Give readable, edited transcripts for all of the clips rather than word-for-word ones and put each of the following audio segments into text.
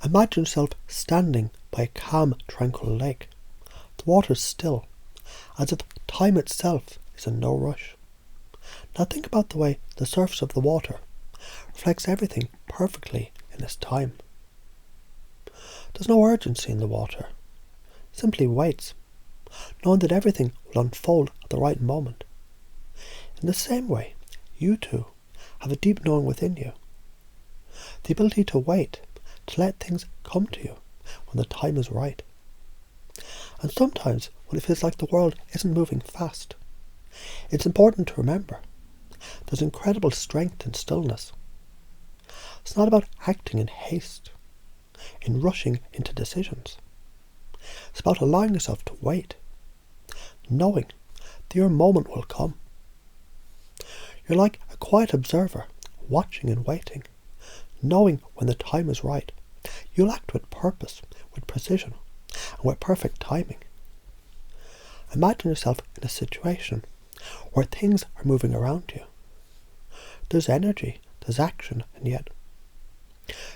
Imagine yourself standing by a calm, tranquil lake. The water is still, as if time itself is in no rush. Now think about the way the surface of the water reflects everything perfectly in its time. There's no urgency in the water. It simply waits, knowing that everything will unfold at the right moment. In the same way, you too have a deep knowing within you. The ability to wait, to let things come to you when the time is right. And sometimes when it feels like the world isn't moving fast, it's important to remember there's incredible strength in stillness. It's not about acting in haste, in rushing into decisions. It's about allowing yourself to wait, knowing that your moment will come. You're like a quiet observer, watching and waiting, knowing when the time is right. You'll act with purpose, with precision, and with perfect timing. Imagine yourself in a situation where things are moving around you. There's energy, there's action, and yet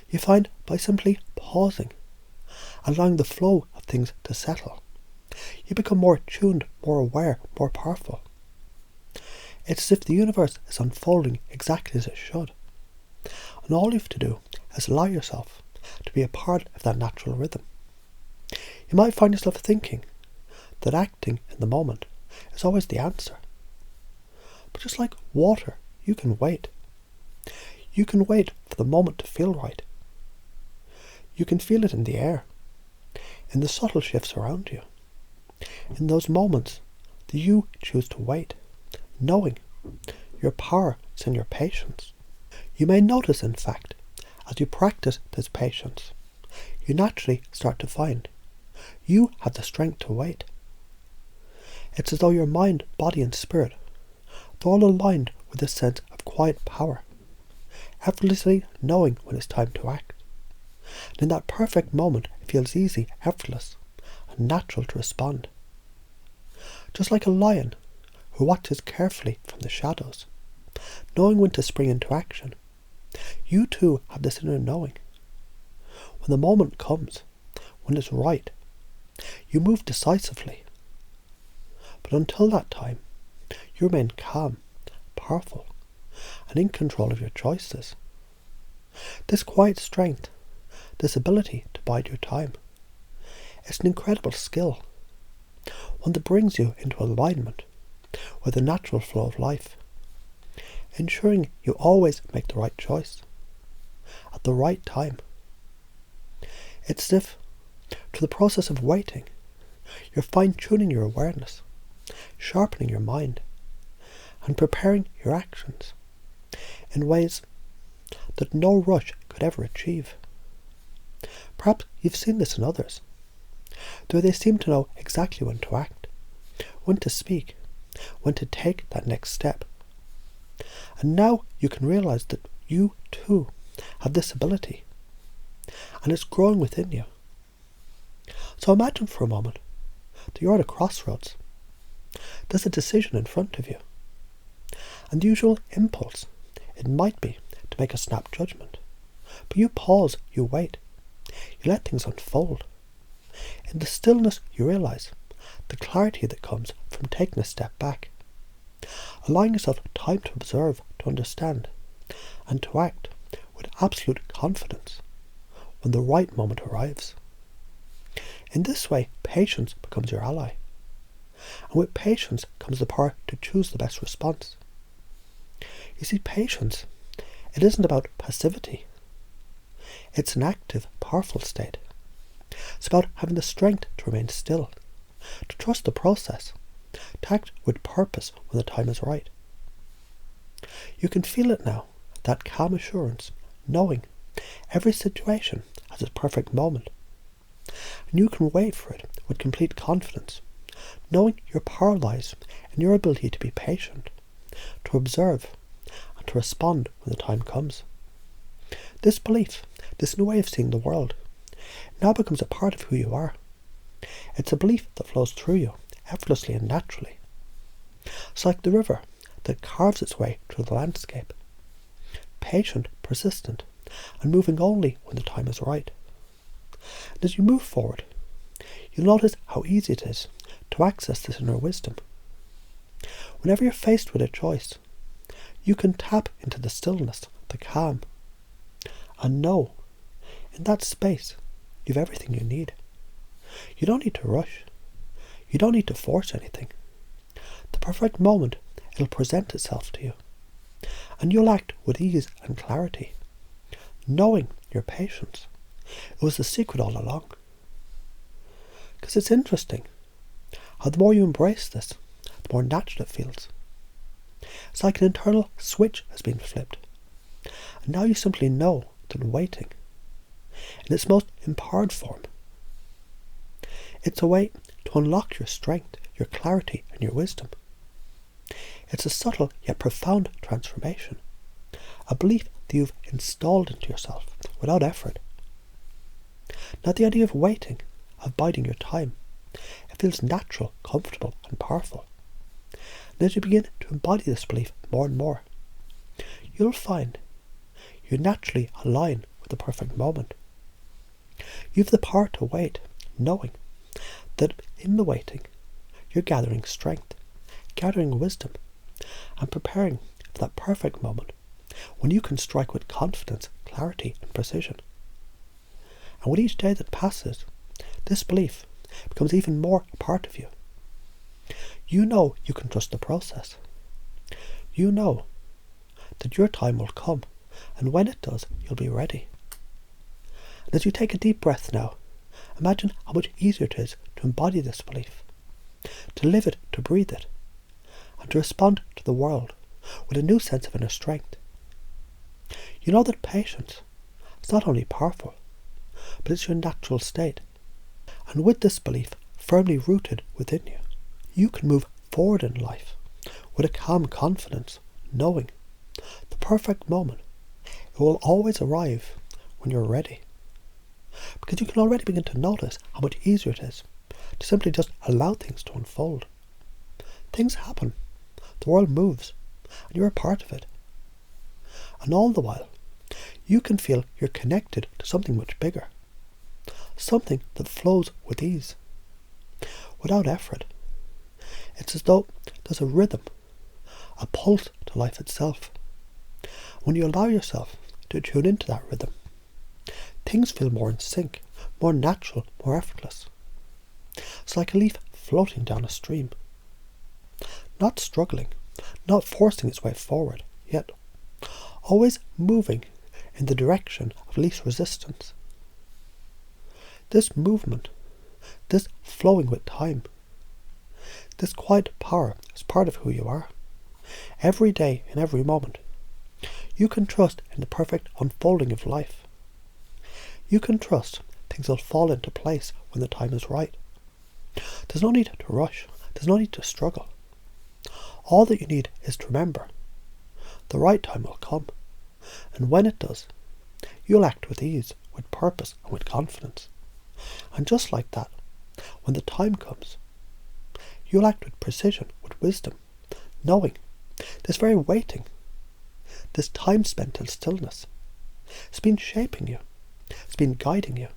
you find by simply pausing, allowing the flow of things to settle, you become more attuned, more aware, more powerful. It's as if the universe is unfolding exactly as it should. And all you have to do is allow yourself to be a part of that natural rhythm. You might find yourself thinking that acting in the moment is always the answer. But just like water, you can wait. You can wait for the moment to feel right. You can feel it in the air, in the subtle shifts around you. In those moments that you choose to wait, knowing your power is in your patience. You may notice, in fact, as you practice this patience, you naturally start to find you have the strength to wait. It's as though your mind, body and spirit are all aligned with this sense of quiet power, effortlessly knowing when it's time to act. And in that perfect moment, it feels easy, effortless, and natural to respond. Just like a lion who watches carefully from the shadows, knowing when to spring into action, you too have this inner knowing. When the moment comes, when it's right, you move decisively. But until that time, you remain calm, powerful, and in control of your choices. This quiet strength, this ability to bide your time, it's an incredible skill, one that brings you into alignment with the natural flow of life, ensuring you always make the right choice, at the right time. It's as if, through the process of waiting, you're fine-tuning your awareness, sharpening your mind, and preparing your actions in ways that no rush could ever achieve. Perhaps you've seen this in others, though they seem to know exactly when to act, when to speak, when to take that next step. And now you can realize that you too have this ability, and it's growing within you. So imagine for a moment that you're at a crossroads. There's a decision in front of you, and the usual impulse, it might be to make a snap judgment. But you pause, you wait, you let things unfold. In the stillness you realize the clarity that comes from taking a step back, allowing yourself time to observe, to understand, and to act with absolute confidence when the right moment arrives. In this way, patience becomes your ally, and with patience comes the power to choose the best response. You see, patience, it isn't about passivity. It's an active, powerful state. It's about having the strength to remain still, to trust the process, to act with purpose when the time is right. You can feel it now, that calm assurance, knowing every situation has its perfect moment. And you can wait for it with complete confidence, knowing your power lies in your ability to be patient, to observe, and to respond when the time comes. This belief, this new way of seeing the world, now becomes a part of who you are. It's a belief that flows through you, effortlessly and naturally. It's like the river that carves its way through the landscape, patient, persistent, and moving only when the time is right. And as you move forward, you'll notice how easy it is to access this inner wisdom. Whenever you're faced with a choice, you can tap into the stillness, the calm, and know in that space you've everything you need. You don't need to rush. You don't need to force anything. The perfect moment, it'll present itself to you, and you'll act with ease and clarity, knowing your patience. It was the secret all along. Because it's interesting how the more you embrace this, the more natural it feels. It's like an internal switch has been flipped, and now you simply know that waiting, in its most empowered form, it's a way to unlock your strength, your clarity, and your wisdom. It's a subtle yet profound transformation, a belief that you've installed into yourself without effort. Now the idea of waiting, of biding your time, it feels natural, comfortable, and powerful. And as you begin to embody this belief more and more, you'll find you naturally align with the perfect moment. You have the power to wait, knowing that in the waiting, you're gathering strength, gathering wisdom, and preparing for that perfect moment when you can strike with confidence, clarity, and precision. And with each day that passes, this belief becomes even more a part of you. You know you can trust the process. You know that your time will come, and when it does, you'll be ready. And as you take a deep breath now, imagine how much easier it is to embody this belief, to live it, to breathe it, and to respond to the world with a new sense of inner strength. You know that patience is not only powerful, but it's your natural state. And with this belief firmly rooted within you, you can move forward in life with a calm confidence, knowing the perfect moment, it will always arrive when you're ready. Because you can already begin to notice how much easier it is to simply just allow things to unfold. Things happen, the world moves, and you're a part of it. And all the while, you can feel you're connected to something much bigger, something that flows with ease, without effort. It's as though there's a rhythm, a pulse to life itself. When you allow yourself to tune into that rhythm, things feel more in sync, more natural, more effortless. It's like a leaf floating down a stream, not struggling, not forcing its way forward, yet always moving in the direction of least resistance. This movement, this flowing with time, this quiet power is part of who you are. Every day, in every moment, you can trust in the perfect unfolding of life. You can trust things will fall into place when the time is right. There's no need to rush. There's no need to struggle. All that you need is to remember the right time will come, and when it does, you'll act with ease, with purpose, and with confidence. And just like that, when the time comes, you'll act with precision, with wisdom, knowing this very waiting, this time spent in stillness, it's been shaping you, it's been guiding you,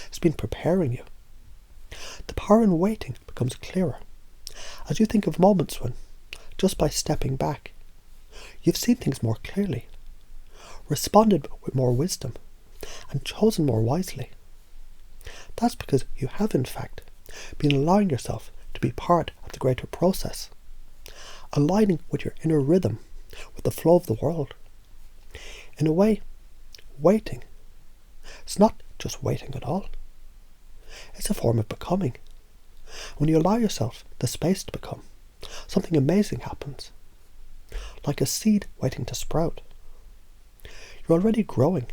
it's been preparing you. The power in waiting becomes clearer as you think of moments when, just by stepping back, you've seen things more clearly, responded with more wisdom, and chosen more wisely. That's because you have, in fact, been allowing yourself to be part of the greater process, aligning with your inner rhythm, with the flow of the world. In a way, waiting, it's not just waiting at all. It's a form of becoming. When you allow yourself the space to become, something amazing happens. Like a seed waiting to sprout. You're already growing.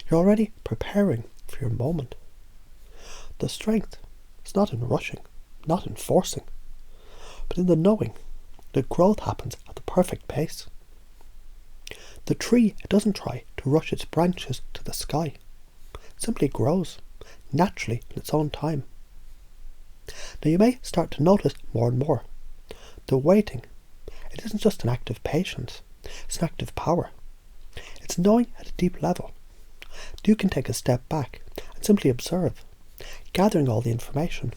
You're already preparing for your moment. The strength is not in rushing, not in forcing, but in the knowing that growth happens at the perfect pace. The tree, it doesn't try to rush its branches to the sky. It simply grows, naturally in its own time. Now you may start to notice more and more, the waiting, it isn't just an act of patience, it's an act of power. It's knowing at a deep level that you can take a step back and simply observe, gathering all the information,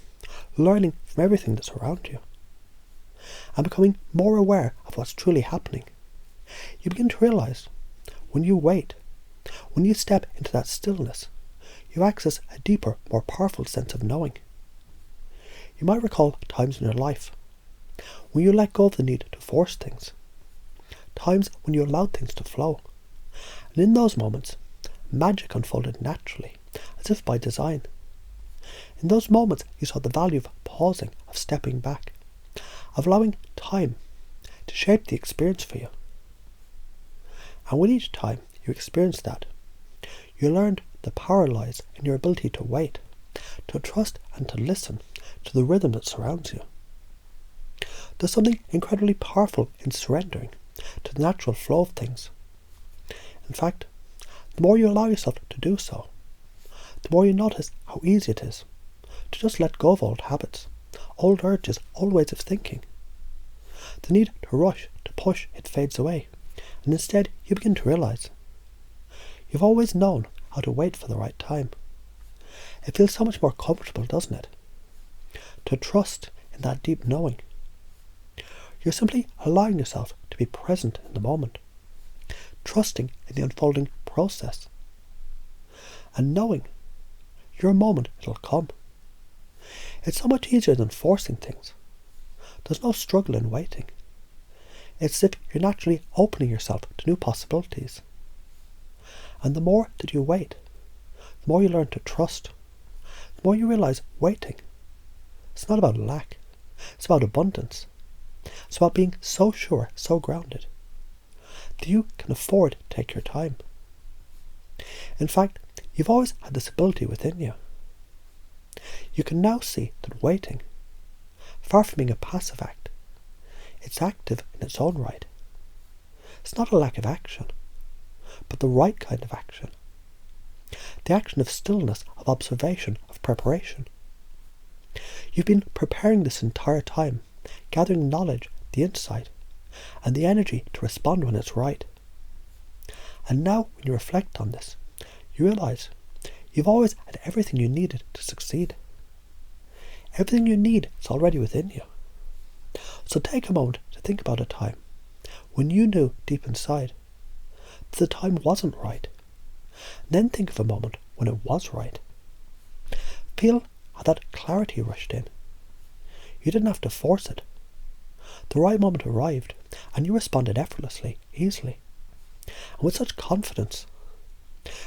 learning from everything that's around you, and becoming more aware of what's truly happening. You begin to realize, when you wait, when you step into that stillness, you access a deeper, more powerful sense of knowing. You might recall times in your life when you let go of the need to force things, times when you allowed things to flow, and in those moments, magic unfolded naturally, as if by design. In those moments, you saw the value of pausing, of stepping back, of allowing time to shape the experience for you. And with each time you experienced that, you learned the power lies in your ability to wait, to trust and to listen to the rhythm that surrounds you. There's something incredibly powerful in surrendering to the natural flow of things. In fact, the more you allow yourself to do so, the more you notice how easy it is to just let go of old habits, old urges, old ways of thinking. The need to rush, to push, it fades away, and instead you begin to realize you've always known how to wait for the right time. It feels so much more comfortable, doesn't it? To trust in that deep knowing. You're simply allowing yourself to be present in the moment, trusting in the unfolding process, and knowing your moment it'll come. It's so much easier than forcing things. There's no struggle in waiting. It's as if you're naturally opening yourself to new possibilities. And the more that you wait, the more you learn to trust, the more you realize waiting, it's not about lack, it's about abundance. It's about being so sure, so grounded, that you can afford to take your time. In fact, you've always had this ability within you. You can now see that waiting, far from being a passive act, it's active in its own right. It's not a lack of action, but the right kind of action. The action of stillness, of observation, of preparation. You've been preparing this entire time, gathering knowledge, the insight, and the energy to respond when it's right. And now, when you reflect on this, you realize you've always had everything you needed to succeed. Everything you need is already within you. So take a moment to think about a time when you knew deep inside that the time wasn't right. Then think of a moment when it was right. Feel how that clarity rushed in. You didn't have to force it. The right moment arrived, and you responded effortlessly, easily, and with such confidence.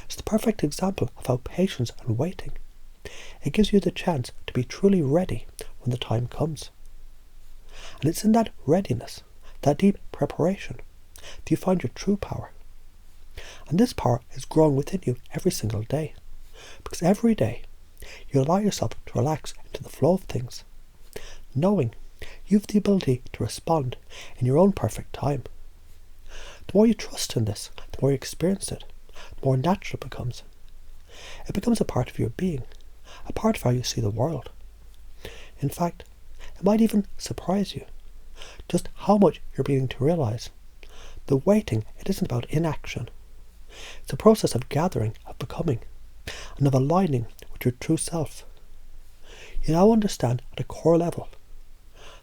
It's the perfect example of how patience and waiting, it gives you the chance to be truly ready when the time comes. And it's in that readiness, that deep preparation, that you find your true power. And this power is growing within you every single day, because every day you allow yourself to relax into the flow of things, knowing you've the ability to respond in your own perfect time. The more you trust in this, the more you experience it, the more natural it becomes. It becomes a part of your being, a part of how you see the world. In fact, it might even surprise you just how much you're beginning to realize. The waiting, it isn't about inaction. It's a process of gathering, of becoming, and of aligning with your true self. You now understand at a core level,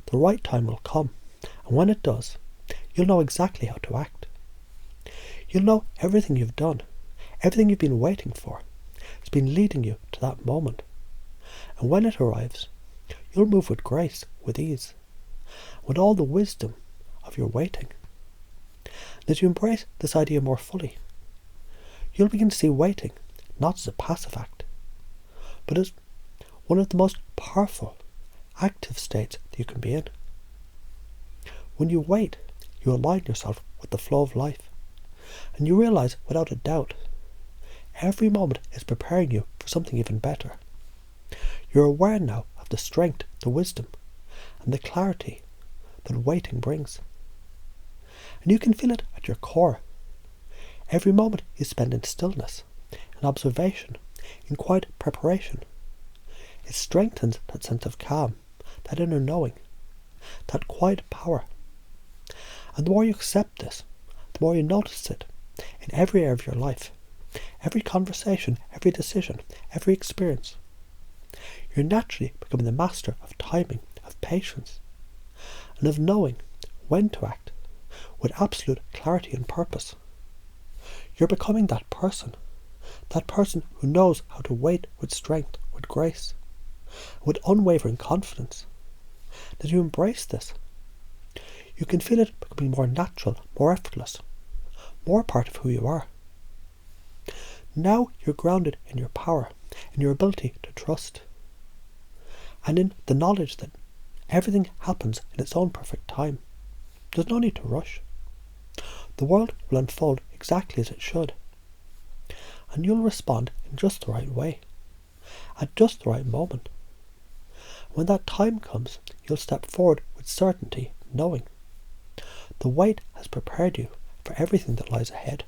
the right time will come, and when it does, you'll know exactly how to act. You'll know everything you've done, everything you've been waiting for. It's been leading you to that moment. And when it arrives, you'll move with grace, with ease, with all the wisdom of your waiting. And as you embrace this idea more fully, you'll begin to see waiting not as a passive act, but as one of the most powerful, active states that you can be in. When you wait, you align yourself with the flow of life, and you realize without a doubt, every moment is preparing you for something even better. You're aware now of the strength, the wisdom, and the clarity that waiting brings. And you can feel it at your core. Every moment you spend in stillness, in observation, in quiet preparation, it strengthens that sense of calm, that inner knowing, that quiet power. And the more you accept this, the more you notice it in every area of your life, every conversation, every decision, every experience. You're naturally becoming the master of timing, of patience, and of knowing when to act with absolute clarity and purpose. You're becoming that person who knows how to wait with strength, with grace, with unwavering confidence. As you embrace this, you can feel it becoming more natural, more effortless, more part of who you are. Now you're grounded in your power, in your ability to trust, and in the knowledge that everything happens in its own perfect time. There's no need to rush. The world will unfold exactly as it should, and you'll respond in just the right way, at just the right moment. When that time comes, you'll step forward with certainty, knowing the wait has prepared you for everything that lies ahead.